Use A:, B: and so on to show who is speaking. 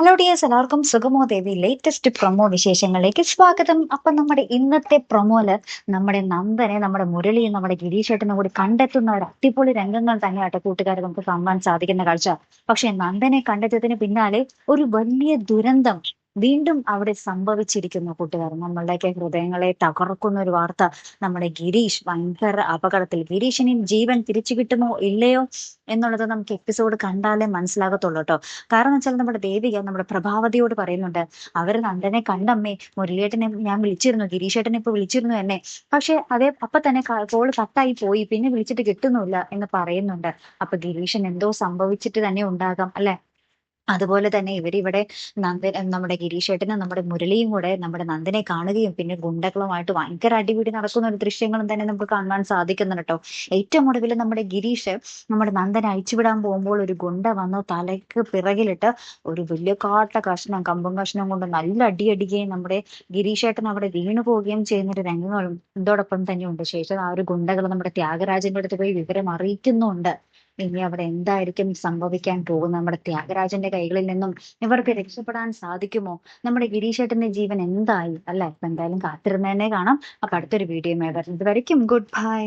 A: Hello dears, എല്ലാവർക്കും സുഗമോ ദേവി latest promo വിശേഷങ്ങളിലേക്ക് സ്വാഗതം. അപ്പൊ നമ്മുടെ ഇന്നത്തെ പ്രൊമോയില് നമ്മുടെ നന്ദനെ നമ്മുടെ മുരളിയും നമ്മുടെ ഗിരീഷേട്ടനും കൂടി കണ്ടെത്തുന്ന ഒരു അടിപൊളി രംഗങ്ങൾ തന്നെയാട്ടോ കൂട്ടുകാരെ നമുക്ക് കാണാൻ സാധിക്കുന്ന കാഴ്ച. പക്ഷെ നന്ദനെ കണ്ടെത്തിയതിന് പിന്നാലെ ഒരു വലിയ ദുരന്തം വീണ്ടും അവിടെ സംഭവിച്ചിരിക്കുന്നു കൂട്ടുകാർ. നമ്മളുടെയൊക്കെ ഹൃദയങ്ങളെ തകർക്കുന്ന ഒരു വാർത്ത. നമ്മുടെ ഗിരീഷ് ഭയങ്കര അപകടത്തിൽ. ഗിരീഷിന് ജീവൻ തിരിച്ചു കിട്ടുമോ ഇല്ലയോ എന്നുള്ളത് നമുക്ക് എപ്പിസോഡ് കണ്ടാലേ മനസ്സിലാകത്തുള്ളൂ കേട്ടോ. കാരണം വെച്ചാൽ നമ്മുടെ ദേവിക നമ്മുടെ പ്രഭാവതിയോട് പറയുന്നുണ്ട്, അവര് നന്ദനെ കണ്ടമ്മേ, മുരളിയേട്ടനെ ഞാൻ വിളിച്ചിരുന്നു, ഗിരീഷേട്ടനെ ഇപ്പൊ വിളിച്ചിരുന്നു എന്നെ, പക്ഷെ അതേ അപ്പൊ തന്നെ കോള് കട്ടായി പോയി, പിന്നെ വിളിച്ചിട്ട് കിട്ടുന്നില്ല എന്ന് പറയുന്നുണ്ട്. അപ്പൊ ഗിരീഷൻ എന്തോ സംഭവിച്ചിട്ട് തന്നെ ഉണ്ടാകാം അല്ലെ. അതുപോലെ തന്നെ ഇവരിവിടെ നമ്മുടെ ഗിരീഷേട്ടനും നമ്മുടെ മുരളിയും കൂടെ നമ്മുടെ നന്ദനെ കാണുകയും പിന്നെ ഗുണ്ടകളുമായിട്ട് ഭയങ്കര അടിപിടി നടക്കുന്ന ഒരു ദൃശ്യങ്ങളും തന്നെ നമുക്ക് കാണാൻ സാധിക്കുന്നുണ്ട് കേട്ടോ. ഏറ്റവും ഒടുവിൽ നമ്മുടെ ഗിരീഷ് നമ്മുടെ നന്ദനെ അഴിച്ചുവിടാൻ പോകുമ്പോൾ ഒരു ഗുണ്ട വന്ന് തലയ്ക്ക് പിറകിലിട്ട് ഒരു വലിയ കാട്ട കഷ്ണം, കമ്പും കഷ്ണം കൊണ്ട് നല്ല അടിയടിക്കുകയും നമ്മുടെ ഗിരീഷേട്ടൻ അവിടെ വീണു പോവുകയും ചെയ്യുന്ന ഒരു രംഗങ്ങളും ഇതോടൊപ്പം തന്നെ ഉണ്ട്. ശേഷം ആ ഒരു ഗുണ്ടകൾ നമ്മുടെ ത്യാഗരാജന്റെ അടുത്ത് പോയി വിവരം അറിയിക്കുന്നുണ്ട്. ഇനി അവിടെ എന്തായിരിക്കും സംഭവിക്കാൻ പോകുന്നത്, നമ്മുടെ ത്യാഗരാജന്റെ കൈകളിൽ നിന്നും ഇവർക്ക് രക്ഷപ്പെടാൻ സാധിക്കുമോ, നമ്മുടെ ഗിരീഷേട്ടന്റെ ജീവൻ എന്തായി അല്ലെ. അപ്പൊ എന്തായാലും കാത്തിരുന്നതന്നെ കാണാം. അപ്പൊ അടുത്തൊരു വീഡിയോ വരുന്നത് വരയ്ക്കും ഗുഡ് ബൈ.